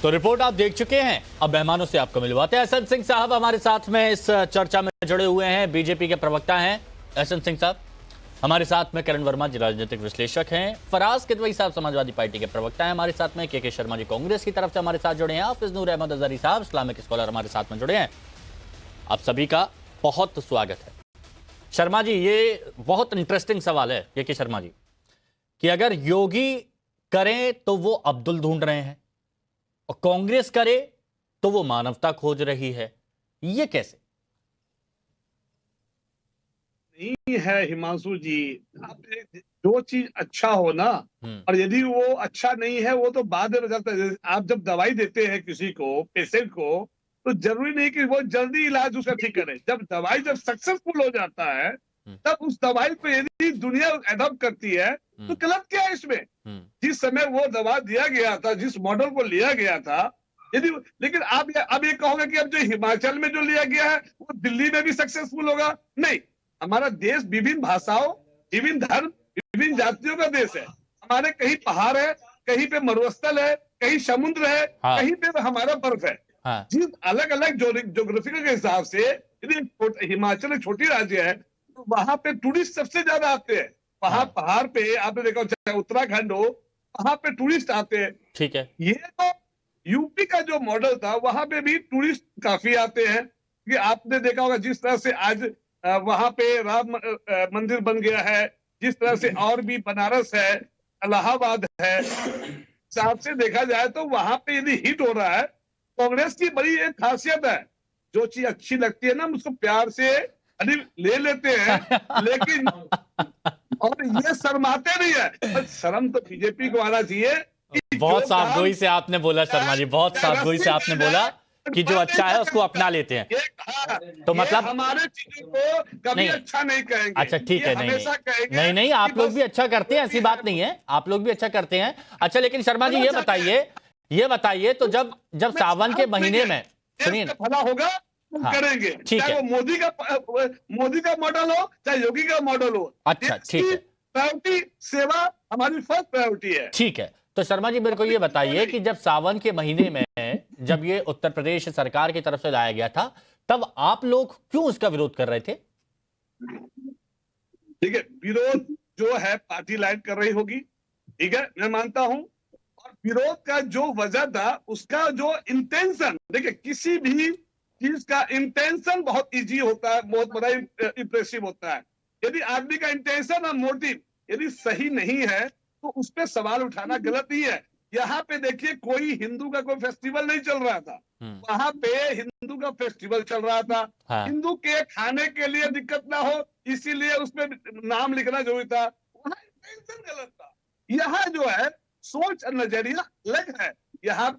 तो रिपोर्ट आप देख चुके हैं, अब मेहमानों से आपको मिलवाते हैं। एसएन सिंह साहब हमारे साथ में इस चर्चा में जुड़े हुए हैं, बीजेपी के प्रवक्ता हैं एसएन सिंह साहब। हमारे साथ में करण वर्मा जी राजनीतिक विश्लेषक हैं, फराज किदवई साहब समाजवादी पार्टी के प्रवक्ता हैं हमारे साथ में, के शर्मा जी कांग्रेस की तरफ से हमारे साथ जुड़े हैं, हाफिज नूर अहमद अजहरी साहब इस्लामिक स्कॉलर हमारे साथ में जुड़े हैं। आप सभी का बहुत स्वागत है। शर्मा जी, ये बहुत इंटरेस्टिंग सवाल है के शर्मा जी, कि अगर योगी करें तो वो अब्दुल ढूंढ रहे हैं और कांग्रेस करे तो वो मानवता खोज रही है, ये कैसे? नहीं है हिमांशु जी, आप जो चीज अच्छा हो ना, और यदि वो अच्छा नहीं है वो तो बाद में बताता है। आप जब दवाई देते हैं किसी को, पेशेंट को, तो जरूरी नहीं कि वो जल्दी इलाज उसका ठीक करे। जब दवाई जब सक्सेसफुल हो जाता है तब उस दवाई को यदि दुनिया अडॉप्ट करती है तो गलत क्या है इसमें? जिस समय वो दवा दिया गया था, जिस मॉडल को लिया गया था, यदि लेकिन आप अब ये कहोगे कि अब जो हिमाचल में जो लिया गया है वो दिल्ली में भी सक्सेसफुल होगा? नहीं, हमारा देश विभिन्न भाषाओं, विभिन्न धर्म, विभिन्न जातियों का देश है। हमारे कहीं पहाड़ है, कहीं पे मरुस्थल है, कहीं समुद्र है, हाँ। कहीं पे हमारा बर्फ है। हाँ। जिस अलग अलग ज्योग्राफिकल के हिसाब से यदि हिमाचल एक छोटी राज्य है तो वहां पे टूरिस्ट सबसे ज्यादा आते हैं। वहां हाँ। पहाड़ पे आपने देखा चाहे उत्तराखंड हो, वहां पे टूरिस्ट आते हैं। ठीक है। ये तो यूपी का जो मॉडल था वहां पे भी टूरिस्ट काफी आते हैं, कि आपने देखा होगा जिस तरह से आज वहां पे राम मंदिर बन गया है, जिस तरह से और भी बनारस है, इलाहाबाद है, हिसाब से देखा जाए तो वहां पे यदि हिट हो रहा है। कांग्रेस की बड़ी एक खासियत है, जो चीज अच्छी लगती है ना उसको प्यार से ले लेते हैं, लेकिन और ये शर्माते नहीं है। शर्म तो बीजेपी को आना चाहिए। बहुत साफगोई से आपने बोला शर्मा जी, बहुत साफगोई से आपने बोला कि जो अच्छा है उसको अपना लेते हैं। तो मतलब हमारे चीजों को कभी नहीं, अच्छा नहीं कहेंगे। अच्छा ठीक है, नहीं नहीं, आप कि लोग बस भी अच्छा करते हैं, ऐसी बात नहीं है, आप लोग भी अच्छा करते हैं। अच्छा, लेकिन शर्मा जी ये बताइए तो जब सावन के महीने में, सुनिए, भला होगा हम करेंगे, ठीक चाहे है, वो मोदी का मॉडल हो चाहे योगी का मॉडल हो। अच्छा ठीक है, प्रायोरिटी सेवा हमारी फर्स्ट प्रायोरिटी है। ठीक है। तो शर्मा जी मेरे को ये बताइए कि जब सावन के महीने में जब ये उत्तर प्रदेश सरकार की तरफ से लाया गया था तब आप लोग क्यों उसका विरोध कर रहे थे? ठीक है, विरोध जो है पार्टी लाइन कर रही होगी, ठीक है, मैं मानता हूं। और विरोध का जो वजह था, उसका जो इंटेंशन, देखिए किसी भी चीज का इंटेंशन बहुत इजी होता है, बहुत बड़ा इंप्रेसिव होता है। यदि आदमी का इंटेंशन और मोटिव यदि सही नहीं है तो उस पर सवाल उठाना गलत ही है। यहाँ पे देखिए कोई हिंदू का कोई फेस्टिवल नहीं चल रहा था, वहां पे हिंदू का फेस्टिवल चल रहा था। हाँ। हिंदू के खाने के लिए दिक्कत ना हो इसीलिए उसमें नाम लिखना जरूरी था, वहां इंटेंशन गलत था। यहाँ जो है सोच और नजरिया अलग है। यहाँ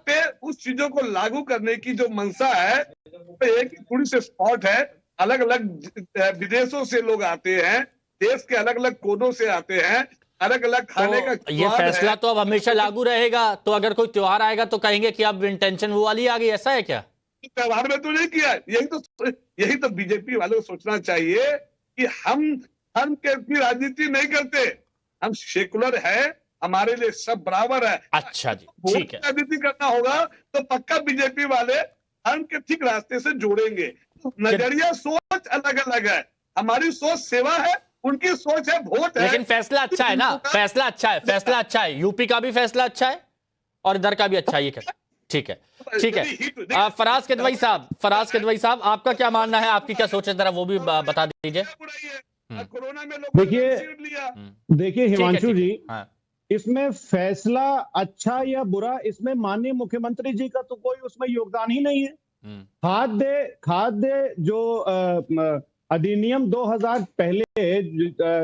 पे उस चीजों को लागू करने की जो मंशा है, एक थोड़ी सी स्पॉट है, अलग अलग विदेशों से लोग आते हैं, देश के अलग अलग कोनों से आते हैं, अलग अलग खाने का ये फैसला तो अब हमेशा लागू रहेगा, तो अगर कोई त्योहार आएगा तो कहेंगे कि अब इंटेंशन वो वाली आ गई, ऐसा है क्या? त्योहार में तो नहीं किया। यही तो बीजेपी वालों को सोचना चाहिए कि हम धर्म की राजनीति नहीं करते, हम सेकुलर है, हमारे लिए सब बराबर है। अच्छा जी, ठीक है। राजनीति करना होगा तो पक्का बीजेपी वाले धर्म के ठीक रास्ते से जोड़ेंगे। नजरिया सोच अलग अलग है, हमारी सोच सेवा है, उनकी सोच है वोट है। लेकिन फैसला अच्छा है ना, फैसला अच्छा है, यूपी का भी फैसला अच्छा है और इधर का भी अच्छा है, ये ठीक है, ठीक है। फराज किदवई साहब आपका क्या मानना है, आपकी क्या सोच है, जरा वो भी बता दीजिए। कोरोना में लोग देखिए हिमांशु जी, इसमें फैसला अच्छा या बुरा, इसमें माननीय मुख्यमंत्री जी का तो कोई उसमें योगदान ही नहीं है। खाद्य जो अधिनियम 2000 पहले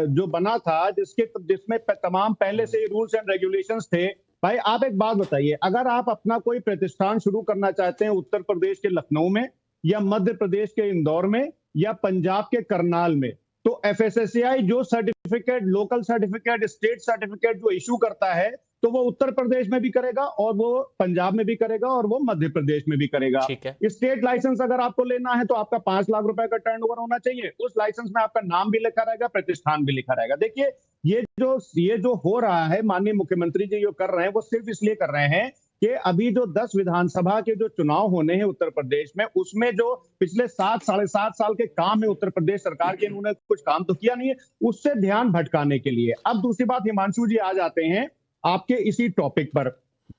जो बना था, जिसमें तमाम पहले से रूल्स एंड रेगुलेशंस थे। भाई आप एक बात बताइए, अगर आप अपना कोई प्रतिष्ठान शुरू करना चाहते हैं उत्तर प्रदेश के लखनऊ में या मध्य प्रदेश के इंदौर में या पंजाब के करनाल में, तो एफएसएसएआई जो certificate, local certificate, state certificate जो इशू करता है, तो वो उत्तर प्रदेश में भी करेगा और वो पंजाब में भी करेगा और वो मध्य प्रदेश में भी करेगा। स्टेट लाइसेंस अगर आपको लेना है तो आपका 5 लाख रुपए का टर्नओवर होना चाहिए, उस लाइसेंस में आपका नाम भी लिखा रहेगा, प्रतिष्ठान भी लिखा रहेगा। देखिए ये जो हो रहा है, माननीय मुख्यमंत्री जी जो कर रहे हैं वो सिर्फ इसलिए कर रहे हैं कि अभी जो 10 विधानसभा के जो चुनाव होने हैं उत्तर प्रदेश में, उसमें जो पिछले 7 साढ़े 7 साल के काम है उत्तर प्रदेश सरकार के, इन्होंने कुछ काम तो किया नहीं है, उससे ध्यान भटकाने के लिए। अब दूसरी बात, हिमांशु जी आ जाते हैं आपके इसी टॉपिक पर।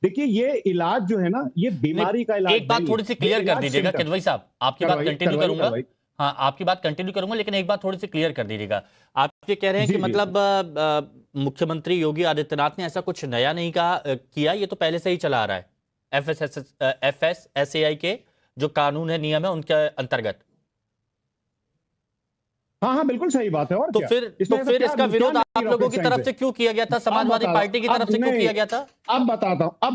देखिए, ये इलाज जो है ना, ये बीमारी का इलाज। एक बात थोड़ी सी क्लियर कर दीजिएगा किदवई साहब, आपकी बात कंटिन्यू करूंगा। हाँ, आपकी बात कंटिन्यू करूंगा, लेकिन एक बात थोड़ी सी क्लियर कर दीजिएगा। आप ये कह रहे हैं कि मतलब मुख्यमंत्री योगी आदित्यनाथ ने ऐसा कुछ नया नहीं किया, ये तो पहले से ही चला आ रहा है FSSAI के जो कानून है, नियम है, उनके अंतर्गत। हाँ, बिल्कुल सही बात है। और तो फिर इसका विरोध आप लोगों की तरफ से क्यों किया गया था, समाजवादी पार्टी की तरफ से क्यों किया गया था? अब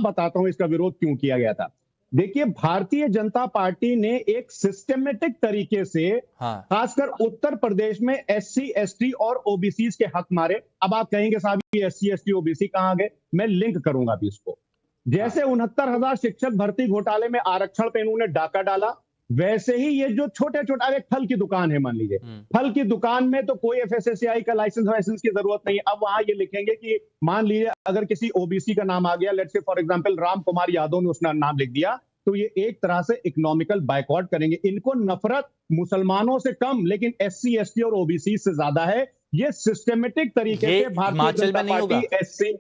बताता हूं इसका विरोध क्यों किया गया था। देखिए, भारतीय जनता पार्टी ने एक सिस्टमेटिक तरीके से, खासकर उत्तर प्रदेश में SC ST और OBC के हक मारे। अब आप कहेंगे साहब ये SC ST OBC कहां गए, मैं लिंक करूंगा अभी इसको। जैसे 69,000 शिक्षक भर्ती घोटाले में आरक्षण पे इन्होंने डाका डाला, वैसे ही ये जो छोटे छोटे, एक फल की दुकान है मान लीजिए, फल की दुकान में तो कोई FSSAI का लाइसेंस की जरूरत नहीं। अब वहां ये लिखेंगे कि मान लीजिए अगर किसी OBC का नाम आ गया, let's say for example Ram Kumar Yadav ने उसका नाम लिख दिया, तो ये एक तरह से इकोनॉमिकल बायकॉट करेंगे। इनको नफरत मुसलमानों से कम, लेकिन SC ST और OBC से ज्यादा है। ये सिस्टमेटिक तरीके से भारतीय जनता पार्टी SC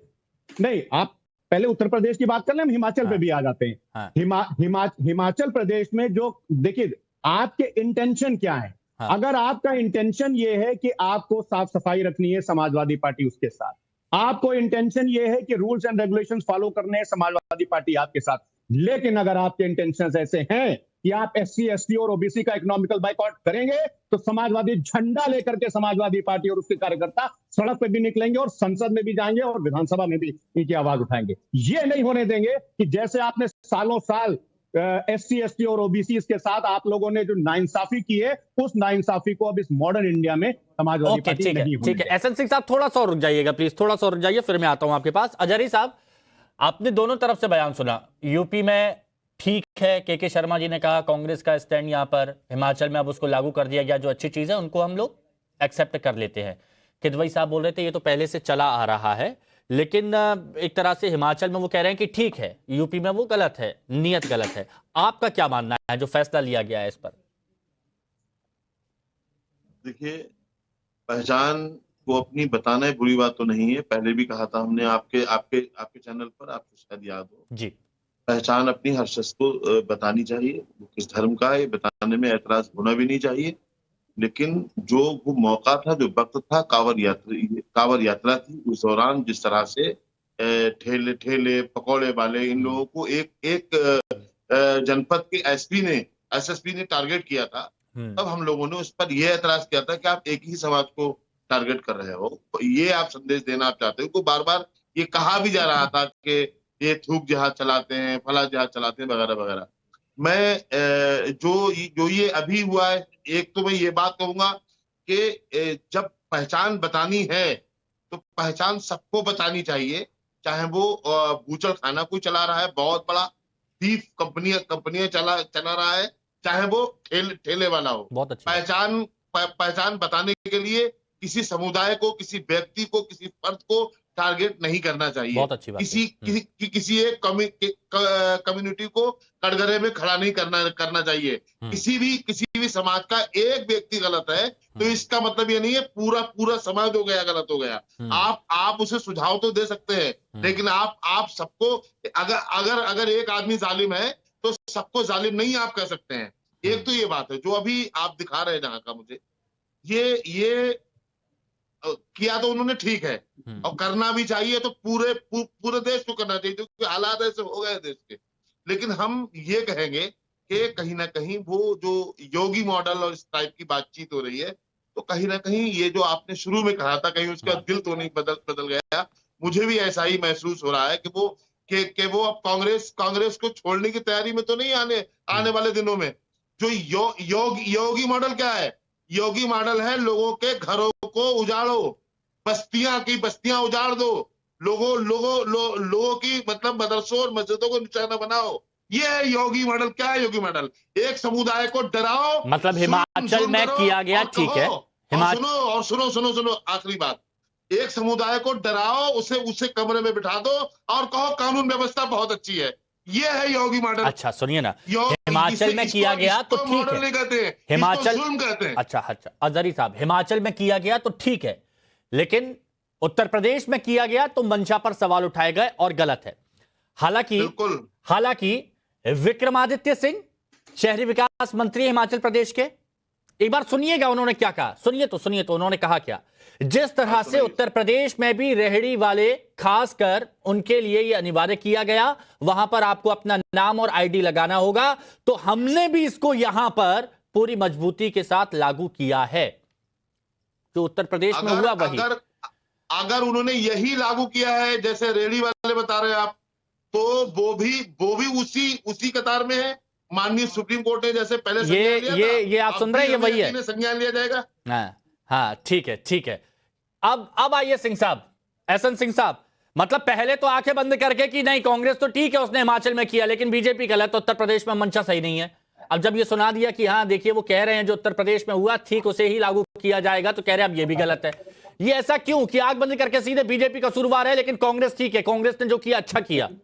नहीं, आप पहले उत्तर प्रदेश की बात कर लें, हम हिमाचल पे भी आ जाते हैं। हिमाचल प्रदेश में जो, देखिए आपके इंटेंशन क्या है। अगर आपका इंटेंशन ये है कि आपको साफ सफाई रखनी है, समाजवादी पार्टी उसके साथ। आपको इंटेंशन ये है कि रूल्स एंड रेगुलेशंस फॉलो करने हैं, समाजवादी पार्टी आपके साथ। लेकिन अगर आपके इंटेंशंस ऐसे हैं कि आप SC ST और OBC का इकोनॉमिकल बाइकआउट करेंगे, तो समाजवादी झंडा लेकर के समाजवादी पार्टी और उसके कार्यकर्ता सड़क पे भी निकलेंगे और संसद में भी जाएंगे और विधानसभा में भी इनकी आवाज उठाएंगे। ये नहीं होने देंगे कि जैसे आपने सालों साल SC ST और OBC के साथ आप लोगों ने जो नाइंसाफी की है, उस नाइंसाफी को अब इस मॉडर्न इंडिया में समाजवादी पार्टी नहीं। ठीक है, एसएन सिंह साहब थोड़ा सा रुक जाइएगा प्लीज, थोड़ा सा रुक जाइए, फिर मैं आता हूं आपके पास। अजहरी साहब, आपने दोनों तरफ से बयान सुना। यूपी में ठीक है, के शर्मा जी ने कहा कांग्रेस का स्टैंड यहां पर, हिमाचल में अब उसको लागू कर दिया गया, जो अच्छी चीज है उनको हम लोग एक्सेप्ट कर लेते हैं। किदवई साहब बोल रहे थे ये तो पहले से चला आ रहा है, लेकिन एक तरह से हिमाचल में वो कह रहे हैं कि ठीक है, यूपी में वो गलत है, नियत गलत है। आपका क्या मानना है जो फैसला लिया गया है इस पर? देखिए, पहचान को अपनी बताना है बुरी बात तो नहीं है, पहले भी कहा था हमने आपके चैनल पर, आपको शायद याद हो जी। पहचान अपनी हर शख्स को बतानी चाहिए, वो किस धर्म का है बताने में ऐतराज होना भी नहीं चाहिए। लेकिन जो वो मौका था, जो वक्त था, कांवड़ यात्रा थी, उस दौरान जिस तरह से ठेले पकौड़े वाले इन लोगों को एक जनपद के SSP ने टारगेट किया था, तब हम लोगों ने उस पर यह ऐतराज किया था कि आप एक ही समाज को टारगेट कर रहे हो, ये आप संदेश देना आप चाहते हो। बार बार ये कहा भी जा रहा था कि ये थूक जहाज चलाते हैं, फला जहाज चलाते हैं, वगैरह वगैरह। मैं जो ये अभी हुआ है, एक तो मैं ये बात कहूंगा कि जब पहचान बतानी है तो पहचान सबको बतानी चाहिए, चाहे वो बूचड़ खाना कोई चला रहा है, बहुत बड़ा बीफ कंपनियां चला रहा है, चाहे वो ठेले वाला हो। बहुत अच्छा। पहचान बताने के लिए किसी समुदाय को, किसी व्यक्ति को, किसी फर्द को टारगेट नहीं करना चाहिए। बहुत अच्छी बात है। किसी एक कम्युनिटी को कटघरे में खड़ा नहीं करना चाहिए। किसी भी समाज का एक व्यक्ति गलत है तो इसका मतलब ये नहीं है पूरा समाज हो गया, गलत हो गया। आप उसे सुझाव तो दे सकते हैं, लेकिन आप सबको, अगर एक आदमी जालिम है तो सबको जालिम नहीं आप कह सकते हैं। एक तो ये बात है जो अभी आप दिखा रहे हैं जहां का, मुझे ये किया तो उन्होंने ठीक है, और करना भी चाहिए, तो पूरे देश को करना चाहिए, क्योंकि हालात ऐसे हो गए देश के। लेकिन हम ये कहेंगे कि कहीं ना कहीं वो जो योगी मॉडल और इस टाइप की बातचीत हो रही है, तो कहीं ना कहीं ये जो आपने शुरू में कहा था, कहीं उसका दिल तो नहीं बदल गया। मुझे भी ऐसा ही महसूस हो रहा है कि वो अब कांग्रेस को छोड़ने की तैयारी में तो नहीं आने वाले दिनों में। जो योगी मॉडल क्या है? योगी मॉडल है लोगों के घरों को उजाड़ो, बस्तियां उजाड़ दो, लोगों की मतलब मदरसों और मस्जिदों को निशाना बनाओ। ये है योगी मॉडल। क्या है योगी मॉडल? एक समुदाय को डराओ, मतलब हिमाचल में किया गया, ठीक है। सुनो आखिरी बात, एक समुदाय को डराओ, उसे कमरे में बिठा दो और कहो कानून व्यवस्था बहुत अच्छी है। ये है योगी मॉडल। अच्छा सुनिए ना, हिमाचल में किया गया तो ठीक है, नहीं कहते हैं, हिमाचल जुल्म कहते हैं। अच्छा अजहरी साहब, हिमाचल में किया गया तो ठीक है, लेकिन उत्तर प्रदेश में किया गया तो मंशा पर सवाल उठाए गए और गलत है। हालांकि विक्रमादित्य सिंह शहरी विकास मंत्री हिमाचल प्रदेश के, एक बार सुनिएगा उन्होंने क्या कहा, सुनिए तो उन्होंने कहा क्या। जिस तरह से उत्तर प्रदेश में भी रेहड़ी वाले खासकर उनके लिए यह अनिवार्य किया गया, वहां पर आपको अपना नाम और आईडी लगाना होगा, तो हमने भी इसको यहां पर पूरी मजबूती के साथ लागू किया है। जो उत्तर प्रदेश में हुआ वही। अगर उन्होंने यही लागू किया है जैसे रेहड़ी वाले बता रहे हैं आप, तो वो भी उसी कतार में है। माननीय सुप्रीम कोर्ट ने जैसे पहले ये आप सुन रहे हैं, ये वही है, संज्ञान लिया जाएगा। हाँ ठीक है। अब आइए सिंह साहब, एसएन सिंह साहब, मतलब पहले तो आंखें बंद करके कि नहीं कांग्रेस तो ठीक है उसने हिमाचल में किया, लेकिन बीजेपी गलत, तो उत्तर प्रदेश में मंशा सही नहीं है। अब जब ये सुना दिया कि हाँ देखिए वो कह रहे हैं जो उत्तर प्रदेश में हुआ ठीक उसे ही लागू किया जाएगा, तो कह रहे हैं अब ये भी गलत है। ये ऐसा क्यों कि आंख बंद करके सीधे बीजेपी का कसूरवार है, लेकिन कांग्रेस ठीक है, कांग्रेस ने जो किया अच्छा किया?